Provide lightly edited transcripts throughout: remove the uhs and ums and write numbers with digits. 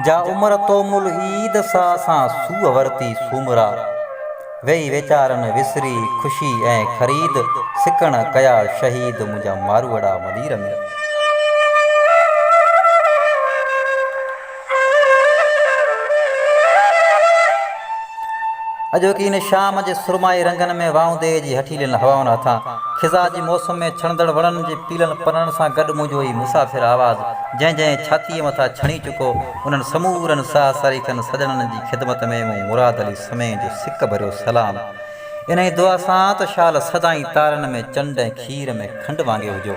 जा उमर तोमुल ईद सा सां सूअ वरती सूमरा वेई वेचारन विसरी खुशी ऐं ख़रीद सिकण कया शहीद मुंहिंजा मारूअड़ा मदीर में। अॼोकी इन शाम जे सुरमाई रंगन में वाउंदे जी हठीलनि हवाउनि हथां खिज़ा जी मौसम में छणंदड़ वणनि जे पीलनि पननि सां गॾु मुंहिंजो ई मुसाफ़िर आवाज़ जंहिं जंहिं छातीअ मथां छणी चुको उन्हनि समूरनि साह सरीखनि सजणनि जी ख़िदमत में मूं मुराद अली समय जो सिक भरियो सलाम इन ई दुआ सां त शाल सदाई तारनि में चंड ऐं खीर में खंडु वांगुरु हुजो।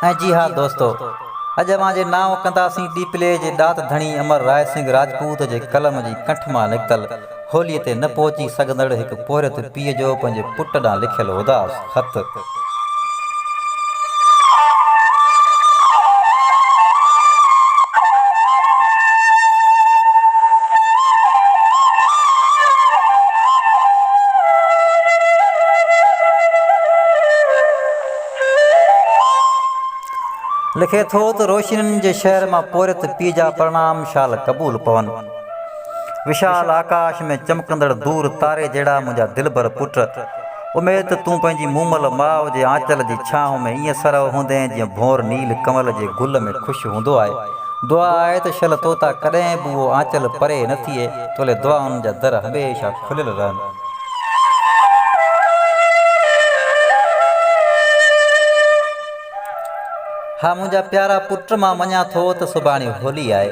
ऐं जी हा दोस्तो, अॼु मां जे नाव कंदासीं डीपले जे ॾात धणी अमर राय सिंह राजपूत जे कलम जी कंठ मां निकितल होलीअ ते न पहुची सघंदड़ हिकु पोरित पीउ जो पंहिंजे पुट ॾांहुं लिखियलु उदास ख़त। लिखे थो त रोशनियुनि जे शहर मां पोरित पीउ जा प्रणाम शाल क़बूल पवनि। विशाल आकाश में चमकंदड़ दूर तारे जहिड़ा मुंहिंजा दिलबर पुट, उमेद त तूं पंहिंजी मूमल माउ जे आंचल जी छांव में ईअं सरव हूंदे जीअं भौर नील कमल जे गुल में ख़ुशि हूंदो आहे। दुआ आहे त शल तोता कॾहिं बि उहो आंचल परे न थिए, तोले दुआउनि जा दर हमेशह खुलियल रहनि। हा मुंहिंजा प्यारा पुट, मां मञा थो त सुभाणे होली आहे,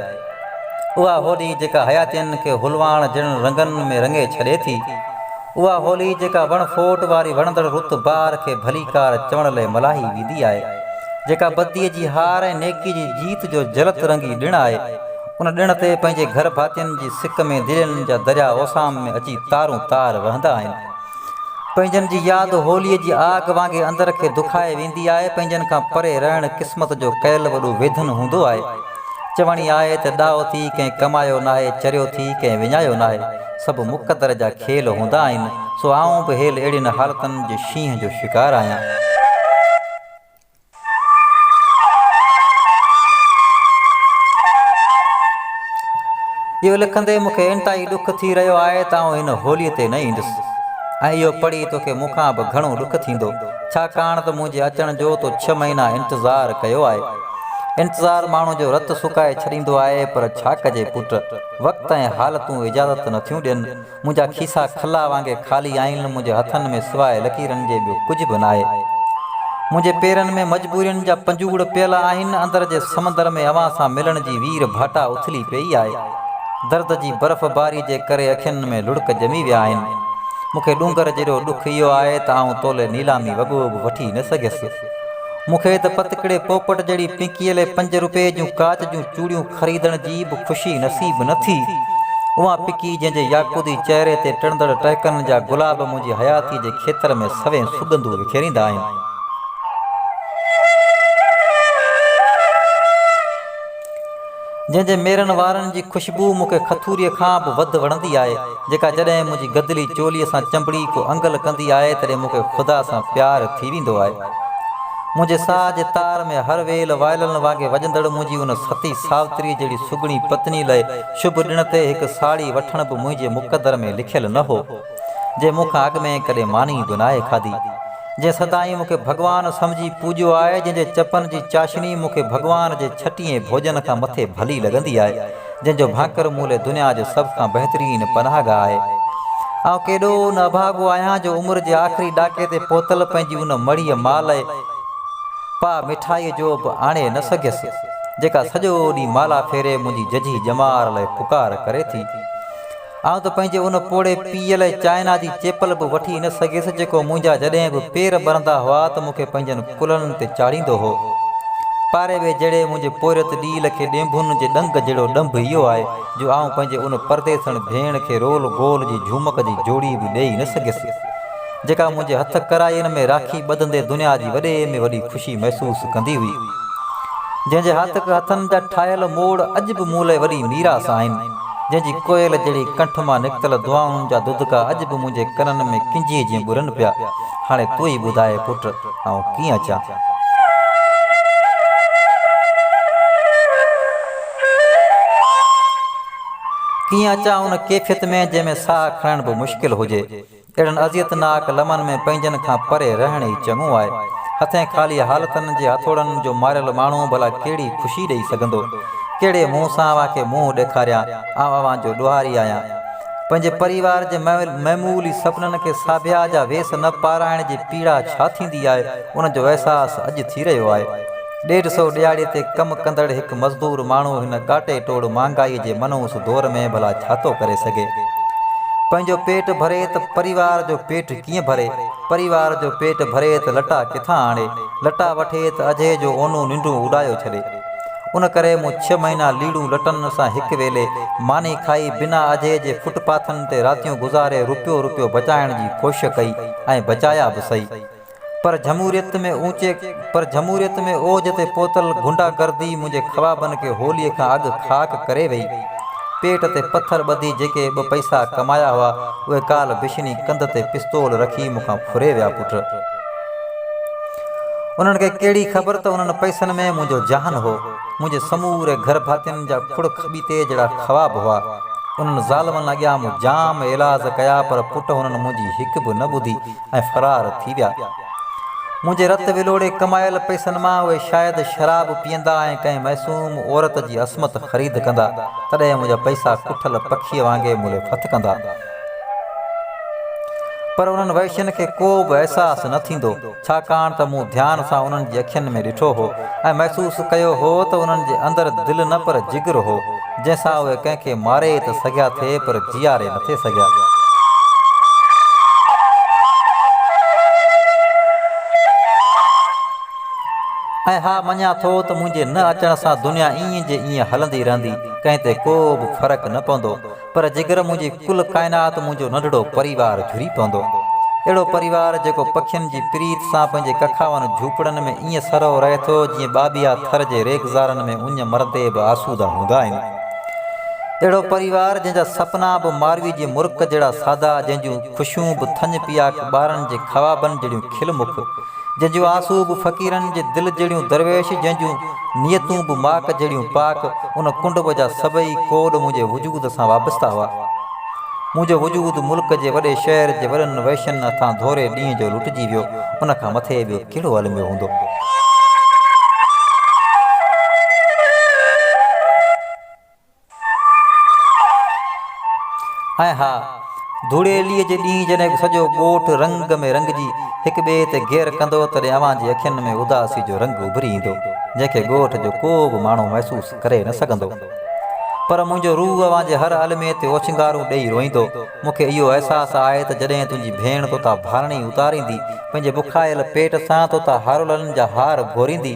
उहा होली जेका हयातियुनि खे हुलवाण जहिड़नि रंगनि में रंगे छॾे थी, उहा होली जेका वण फोट वारी वणंदड़ रुत बार खे भलीकार चवण लाइ मलाही वेंदी आहे, जेका बदीअ जी हार ऐं नेकी जी जीत जो जलत रंगी ॾिणु आहे। उन ॾिण ते पंहिंजे घर भातियुनि जी सिक में दिलनि जा दरिया ओसाम में अची तारूं तार वहंदा आहिनि। पंहिंजनि जी यादि होलीअ जी आग वांगुरु अंदर खे दुखाए वेंदी आहे। पंहिंजनि खां परे रहणु क़िस्मत जो कयल वॾो वेधन हूंदो आहे। चवणी आहे त ॾाहो थी कंहिं कमायो नाहे, चरियो थी कंहिं विञायो नाहे, सभु मुक़दर जा खेल हूंदा आहिनि। सो आऊं बि हेल अहिड़ियुनि हालतुनि जे शींहं जो शिकार आहियां। इहो लिखंदे मूंखे इंताई ॾुख थी रहियो आहे त आउं हिन होलीअ ते न ईंदुसि, ऐं इहो पढ़ी तोखे मूंखां बि घणो ॾुख थींदो, छाकाणि त मुंहिंजे अचण जो तो 6 महीना इंतज़ारु कयो आहे। इंतज़ारु माण्हू जो रतु सुकाए छॾींदो आहे, पर छा कजे पुट, वक़्तु ऐं हालतूं इजाज़त नथियूं ॾियनि। मुंहिंजा खीसा खला वांगुरु ख़ाली आहिनि, मुंहिंजे हथनि में सवाइ लकीरनि जे ॿियो कुझु बि नाहे। मुंहिंजे पेरनि में मजबूरियुनि जा पंजूड़ पियल आहिनि। अंदर जे समंदर में अवां सां मिलण जी वीर भाटा उथली पई आहे। दर्द जी बर्फ़बारी जे करे अखियुनि में लुड़क ॼमी विया आहिनि। मूंखे डूंगर जहिड़ो ॾुख इहो आहे त आउं तोले नीलामी वॻो बि वठी न सघियसि। मूंखे त पतकिड़े पोपट जहिड़ी पिंकीअ लाइ 5 रुपए जूं काच जूं चूड़ियूं ख़रीदण जी बि ख़ुशी नसीब न थी। उहा पिकी जंहिंजे याकूती चहिरे ते टिणंदड़ टहिकनि जा गुलाब मुंहिंजी हयाती जे खेतर में सवें सुगंधू विखेरींदा आहिनि। जंहिंजे मेरनि वारनि जी ख़ुशबू मूंखे खथूरीअ खां बि वधि वणंदी आहे, जेका जॾहिं मुंहिंजी गदिली चोलीअ सां चंबड़ी को अंगल कंदी आहे तॾहिं मूंखे ख़ुदा सां प्यारु थी वेंदो आहे। मुंहिंजे साह जे तार में हर वेल वायलनि वांगुरु वॼंदड़ मुंहिंजी उन सती सावित्री जहिड़ी सुगड़ी पत्नी लाइ शुभ ॾिण ते हिकु साड़ी वठण बि मुंहिंजे मुक़दर में लिखियलु न हो, जे मूंखां अॻु में कॾहिं मानी बि नाहे खाधी, जंहिं सदाईं मूंखे भॻवानु सम्झी पूॼियो आहे, जंहिंजे चपनि जी चाशनी मूंखे भॻवान जे छटीअ भोजन खां मथे भली लॻंदी आहे, जंहिंजो भाकर मूले दुनिया जो सभ खां बहितरीनु पनाहगाह आहे। ऐं केॾो न अभागो आहियां जो उमिरि जे आख़िरी ॾाके ते पहुतल पंहिंजी उन मड़ीअ माल पा मिठाईअ जो बि आणे न सघियसि, जेका सॼो ॾींहुं माला फेरे मुंहिंजी जझी ॼमार लाइ पुकार करे थी। आउं त पंहिंजे उन पोड़े पीअ लाइ चाइना जी चेपल बि वठी न सघियसि, जेको मुंहिंजा जॾहिं बि पेर ॿरंदा हुआ त मूंखे पंहिंजनि कुलनि ते चाढ़ींदो हो। पारे वे जहिड़े मुंहिंजे पोरित ॾील खे ॾेंभुनि जे ॾंग जहिड़ो ॾंभ इहो आहे जो आउं पंहिंजे उन परदेसण भेण खे रोल गोल जी झूमक जी जोड़ी बि ॾेई न सघियसि, जेका मुंहिंजे हथ कराइनि में राखी ॿधंदे दुनिया जी वॾे में वॾी ख़ुशी महसूसु कंदी हुई, जंहिंजे हथनि जा ठाहियल मोड़ अॼु बि मूं लाइ वॾी मीरास आहिनि, जंहिंजी कोयल जहिड़ी कंठ मां निकितल दुआउनि जा दुदका अॼु बि मुंहिंजे कननि में किंजीअ जीअं ॿुरनि पिया। हाणे तूं ई ॿुधाए पुट आउं कीअं अचां। कीअं अचां उन कैफ़ियत में जंहिंमें साह खणण बि मुश्किल हुजे। अहिड़नि अज़ियतनाक लमन में पंहिंजनि खां परे रहण ई चङो आहे। हथें ख़ाली हालतनि जे हथोड़नि जो मारियल माण्हू भला कहिड़ी ख़ुशी ॾेई सघंदो। कहिड़े मुंहं सां अव्हांखे मुंहुं ॾेखारियां, आउं अव्हां जो ॾुहारी आहियां। पंहिंजे परिवार जे महमूली सपननि खे साभिया जा वेस न पाराइण जी पीड़ा छा थींदी आहे, उनजो अहसासु अॼु थी रहियो आहे। 150 ॾियारीअ ते कमु कंदड़ हिकु मज़दूर माण्हू हिन गाटे टोड़ महांगाईअ जे मनहूस दौर में भला छा थो करे सघे। पंहिंजो पेट भरे त परिवार जो पेट कीअं भरे। परिवार जो पेट भरे त लटा किथां आणे। लटा वठे त अजय जो ओनू निंडूं उॾायो छॾे। उन करे मूं 6 महीना लीड़ूं लटनि सां हिकु वेले मानी खाई बिना अजय जे फुटपाथनि ते रातियूं गुज़ारे रुपयो बचाइण जी कोशिश कई ऐं बचाया बि सही। पर जमूरियत में ओज ते पोतल गुंडागर्दी मुंहिंजे ख़्वाबनि खे होलीअ खां अॻु ख़ाक करे वेई। पेट ते पथर ॿधी जेके 2 पैसा कमाया हुआ, उहे काल बिशनी कंध ते पिस्तौल रखी मूंखां फुरे विया पुट। उन्हनि खे कहिड़ी ख़बर त उन्हनि पैसनि में मुंहिंजो जहान हो। मुंहिंजे समूरे घर भातियुनि जा खुड़ खबीते जहिड़ा ख़्वाब हुआ। उन्हनि ज़ालमनि अॻियां मूं जाम इलाज कया, पर पुट हुननि मुंहिंजी हिकु बि न ॿुधी ऐं फ़रार थी विया। मुंहिंजे रत विलोड़े कमायल पैसनि मां उहे शायदि शराब पीअंदा ऐं कंहिं मासूम औरत जी असमत ख़रीद कंदा। तॾहिं मुंहिंजा पैसा कुठल पखीअ वांगुरु मुले फथकंदा। पर उन्हनि वैश्यनि खे को बि अहसासु न थींदो, छाकाणि त मूं ध्यान सां उन्हनि जी अखियुनि में ॾिठो हो ऐं महसूसु कयो हो त उन्हनि जे अंदरि दिलि न पर जिगर हो, जंहिंसां उहे कंहिंखे मारे त सघिया थे पर जीआरे न थे सघिया। ऐं हा मञा थो त मुंहिंजे न अचण सां दुनिया ईअं जे ईअं हलंदी रहंदी, कंहिं ते को बि फ़र्क़ु न पवंदो। पर जिगर मुंहिंजी कुल काइनात मुंहिंजो नंढड़ो परिवार झुरी पवंदो। अहिड़ो परिवार जेको पखियुनि जी प्रीत सां पंहिंजे कखावनि झूपड़नि में ईअं सरो रहे थो जीअं बाबिया थर जे रेगज़ारनि में उञ मरंदे बि आसूदा हूंदा आहिनि। अहिड़ो परिवार जंहिंजा सपना बि मारवी जी मुर्क जहिड़ा सादा, जंहिंजूं ख़ुशियूं बि थञ पियाक ॿारनि जे ख़्वाबनि जहिड़ियूं खिलमुख, जंहिंजूं आंसू बि फ़क़ीरनि जे दिलि जहिड़ियूं दरवेश, जंहिंजूं नियतूं बि माक जहिड़ियूं पाक। उन कुंडब जा सभई कोड मुंहिंजे वजूद सां वाबस्ता हुआ। मुंहिंजो वजूद मुल्क जे वॾे शहर जे वॾनि वैश्यनि हथां धोरे ॾींहं जो लुटिजी वियो। उन खां मथे ॿियो कहिड़ो अलमियो हूंदो। ऐं हा, धूड़ेलीअ जे ॾींहुं जॾहिं सॼो ॻोठु रंग में रंगजी हिक ॿिए ते घेर कंदो, तॾहिं अव्हां जी अखियुनि में उदासी जो रंग उभरी ईंदो, जंहिंखे ॻोठ जो को बि माण्हू महसूसु करे न सघंदो। पर मुंहिंजो रूह अव्हां जे हर अलमे ते ओछंगारूं ॾेई रोईंदो। मूंखे इहो अहसासु आहे त जॾहिं तुंहिंजी भेण तोतां भारणी उतारींदी, पंहिंजे बुखायल पेट सां तोतां हारोलनि जा हार घोरींदी,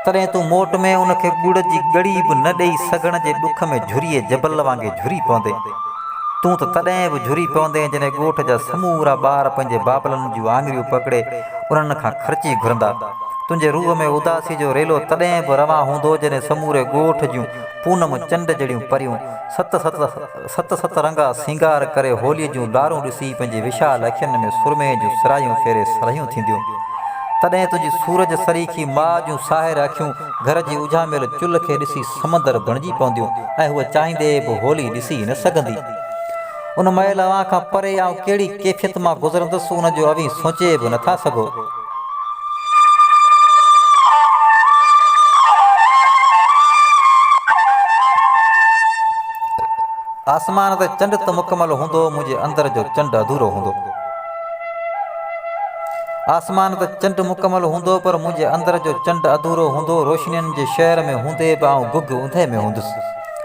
तॾहिं तूं मोट में उनखे ॻुड़ जी ॻड़ी बि न ॾेई सघण जे ॾुख में झुरीअ जबल वांगुरु झुरी पवंदे। तूं त तॾहिं बि झुरी पवंदे जॾहिं ॻोठ जा समूरा ॿार पंहिंजे बाबलनि जूं आङिरियूं पकिड़े उन्हनि खां ख़र्ची घुरंदा। तुंहिंजे रूह में उदासी जो रेलो तॾहिं बि रवां हूंदो जॾहिं समूरे ॻोठ जूं पूनम चंड जहिड़ियूं परियूं सत रंगा सिंगार करे होलीअ जूं लारूं ॾिसी पंहिंजे विशाल अखियुनि में सुरमे जूं सिरायूं फेरे सरायूं थींदियूं। तॾहिं तुंहिंजी सूरज सरीखी माउ जूं साहिर अखियूं घर जी उजामियल चुल्ह खे ॾिसी समंदर बणिजी पवंदियूं ऐं हूअ चाहींदे बि होली ॾिसी न सघंदी। उन महिल अव्हां खां परे आउं कहिड़ी कैफ़ियत मां गुज़रंदुसि, उन जो अव्हीं सोचे बि नथा सघो। आसमान ते चंड त मुकमल हूंदो, मुंहिंजे अंदर जो चंड अधूरो हूंदो। आसमान ते चंड मुकमल हूंदो, पर मुंहिंजे अंदर जो चंड अधूरो हूंदो। रोशनियुनि जे शहर में हूंदे बि आउं गुग ऊंधे में हूंदुसि।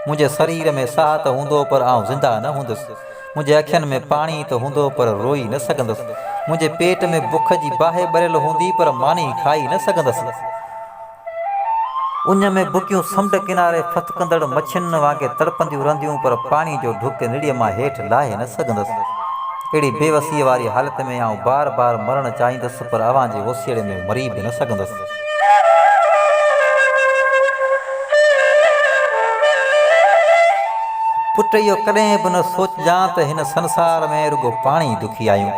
मुंहिंजे शरीर में साह त हूंदो, पर आउं ज़िंदा न हूंदुसि। मुंहिंजे अखियुनि में पाणी त हूंदो, पर रोई न सघंदुसि। मुंहिंजे पेट में बुख जी बाहि भरियल हूंदी, पर मानी खाई न सघंदुसि। उञ में बुकियूं समुंड किनारे फथकंदड़ मच्छियुनि वांगुरु तड़पंदियूं रहंदियूं, पर पाणी जो ढुक निड़ीअ मां हेठि लाहे न सघंदुसि। अहिड़ी बेवसीअ वारी हालत में आउं बार बार मरणु चाहींदुसि, पर अव्हां जे ओसीड़े में मरी बि न सघंदुसि। पुट इहो कॾहिं बि न सोचिजां त हिन संसार में रुगो पाणी दुखी आहियूं।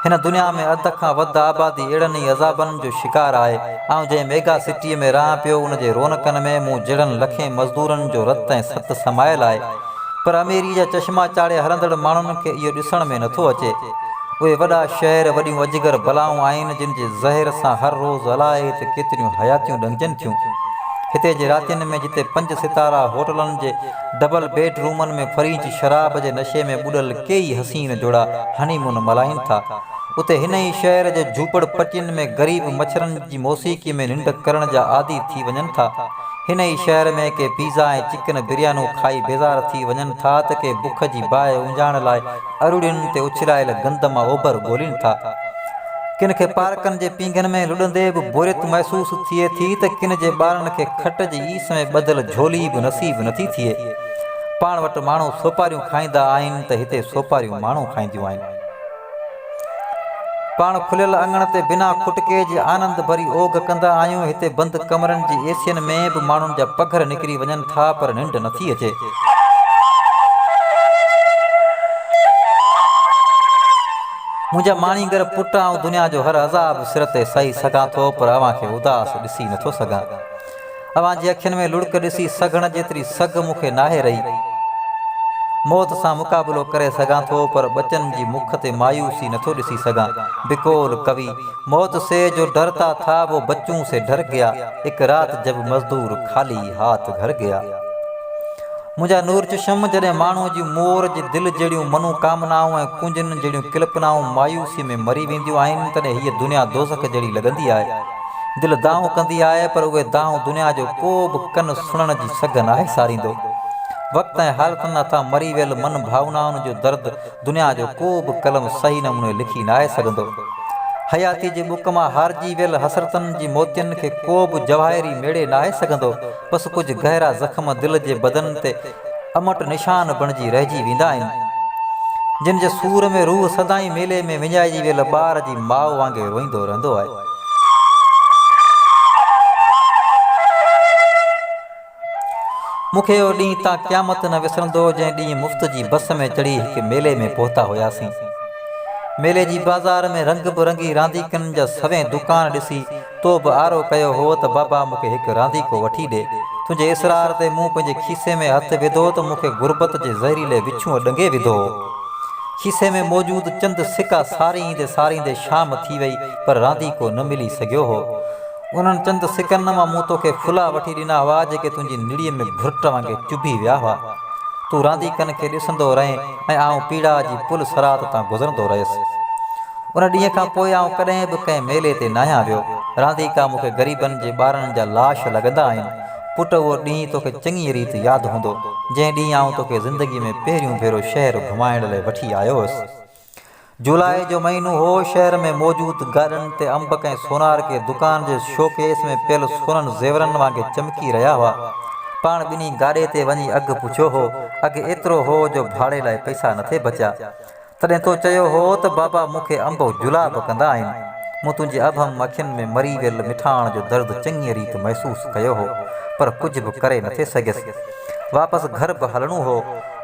हिन दुनिया में अध खां वधि आबादी अहिड़नि ई अज़ाबनि जो शिकार आहे। जंहिं मेगा सिटीअ में रहां पियो उन जे रौनकनि में मूं जहिड़नि लखें मज़दूरनि जो रत ऐं सत समायल आहे, पर अमीरी जा चश्मा चाढ़े हलंदड़ माण्हुनि खे इहो ॾिसण में नथो अचे। उहे वॾा शहर वॾियूं अजगर बलाऊं आहिनि जिन जे ज़हर सां हर रोज़ु अलाए त केतिरियूं हयातियूं ॾंघजनि थियूं। हिते जे रातियुनि में जिते 5 सितारा होटलनि जे डबल बेडरूमनि में फरीच शराब जे नशे में ॿुॾल केई हसीन जोड़ा हनीमून मल्हाइनि था, उते हिन ई शहर जे झूपड़पटियुनि में ग़रीब मच्छरनि जी मौसीक़ी में निंड करण जा आदी थी वञनि था। हिन ई शहर में के पिज़ा ऐं चिकन बिरयानियूं खाई बेज़ार थी वञनि था त के बुख जी बाहि उंजाइण लाइ अरूड़ियुनि ते उछलायल गंद मां ओभर ॻोल्हिनि था। किन खे पार्कनि जे पींघनि में लुॾंदे बि बोरियत महसूसु थिए थी त किन जे ॿारनि खे खट जी ईस में ॿधल झोली बि नसीब नथी थिए। पाण वटि माण्हू सोपारियूं खाईंदा आहिनि त हिते सोपारियूं माण्हू खाईंदियूं आहिनि। पाण खुलियल अङण ते बिना खुटके जे आनंद भरी ओघ कंदा आहियूं। हिते बंदि कमरनि जी एसियुनि में बि माण्हुनि जा पघर निकिरी वञनि था, पर निंड नथी अचे। मुंहिंजा माणीगर पुट ऐं दुनिया जो हर अज़ाब सिर ते सही सघां थो, पर अव्हां खे उदास ॾिसी नथो सघां। अव्हां जी अखियुनि में लुड़क ॾिसी सघण जेतिरी सघ मूंखे नाहे रही। मौत सां मुक़ाबिलो करे सघां थो, पर बचनि जी मुख ते मायूसी नथो ॾिसी सघां। बिकोल कवि, मौत से जो डरता था वो बच्चों से डर गया, एक रात जब मज़दूर खाली हाथ घर गया। मुंहिंजा नूर चशम जॾहिं माण्हूअ जी मोर जे दिलि जहिड़ियूं मनोकामनाऊं ऐं कुंजनि जहिड़ियूं किलपनाऊं मायूसी में मरी वेंदियूं आहिनि, तॾहिं हीअ दुनिया दोज़ख जहिड़ी लॻंदी आहे। दिलि दाऊं कंदी आहे, पर उहे दाऊं दुनिया जो को बि कन सुणण जी सघ नाहे सारींदो। वक़्त ऐं हालतुनि अथां मरी वियल मन भावनाउनि जो दर्द दुनिया जो को बि कलम सही नमूने लिखी नाहे सघंदो। हयाती जे बुक मां हारजी वियल हसरतनि जी मोतियुनि खे को बि जवाहिरी मेड़े नाहे सघंदो। बसि कुझु गहरा ज़ख़्म दिलि जे बदन ते अमट निशान बणिजी रहिजी वेंदा आहिनि, जिन जे सूर में रूह सदाईं मेले में विञाइजी वियल ॿार जी माउ वांगुरु रोईंदो रहंदो आहे। मूंखे इहो ॾींहुं तव्हां क़यामत न विसरंदो जंहिं ॾींहुं मुफ़्त जी बस में चढ़ी हिकु मेले में पहुता हुआसीं। मेले जी बाज़ार में रंग बिरंगी रांदीकनि जा सवें दुकान ॾिसी तो बि आरो कयो हो त बाबा मूंखे हिकु रांदीको वठी ॾे। तुंहिंजे इसरार ते मूं पंहिंजे खीसे में हथु विधो त मूंखे गुरबत जे ज़हरीले विछूं ॾंगे विधो हो। खीसे में मौजूदु चंद सिका सारींदे शाम थी वई, पर रांदीको न मिली सघियो हो। उन्हनि चंद सिकनि मां मूं तोखे फुला वठी ॾिना हुआ जेके तुंहिंजी निड़ीअ में भुरट वांगुरु चुभी विया हुआ। तूं रांदीकनि खे ॾिसंदो रहीं ऐं आउं पीड़ा जी पुल सरात तां गुज़रंदो रहियुसि। उन ॾींहं खां पोइ आउं कॾहिं बि कंहिं मेले ते न आहियां वियो। रांदीका मूंखे ग़रीबनि जे ॿारनि जा लाश लॻंदा आहिनि। पुट, उहो ॾींहुं तोखे चङी रीति यादि हूंदो जंहिं ॾींहुं आउं तोखे ज़िंदगीअ में पहिरियों भेरो शहर घुमाइण लाइ वठी आयो हुउसि। जुलाई जो महीनो हो। शहर में मौजूदु गाॾियुनि ते अंब कंहिं सोनार के दुकान जे शोकेस में पियल सोननि ज़ेवरनि वांगुरु चमकी रहिया हुआ। पाण ॿिन्ही गाॾे ते वञी अघु पुछियो हो। अघु एतिरो हो जो भाड़े लाइ पैसा न थे बचिया। तॾहिं तो चयो हो त बाबा मूंखे अंब जुलाब कंदा आहिनि। मूं तुंहिंजी अभम अखियुनि में मरी वियल मिठाण जो दर्द चङी रीति महसूसु कयो हो, पर कुझु बि करे न थे सघियसि। वापसि घर बि हलणो हो।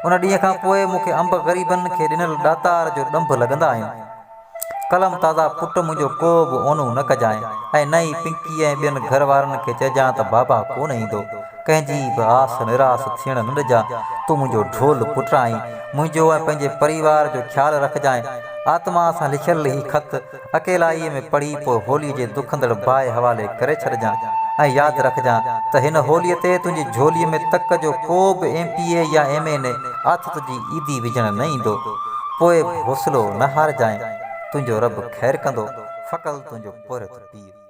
उन ॾींहं खां पोइ मूंखे अंब ग़रीबनि खे ॾिनल ॾातार जो ॾंभ लॻंदा आहिनि। कलम ताज़ा पुट मुंहिंजो को बि ओनू न कजांइ ऐं न ई पिंकी ऐं ॿियनि घर वारनि खे चइजां त बाबा कोन ईंदो। कंहिंजी बि आस निराश थियण न ॾिजां। तूं मुंहिंजो ढोल पुटु आहीं। मुंहिंजो ऐं पंहिंजे परिवार जो ख़्यालु रखजांइ। आत्मा सां लिखियल ही ख़त अकेलाईअ में पढ़ी पोइ होलीअ जे दुखंदड़ बाहि हवाले करे छॾिजांइ। ऐं यादि रखजांइ त हिन होलीअ ते तुंहिंजी झोलीअ में तक जो को बि MPA या MA आथत जी ईदी विझण न ईंदो। पोइ हौसलो न हारजांइ। तुंहिंजो रब ख़ैरु कंदो। फ़क़ल तुंहिंजो पुरत पीउ।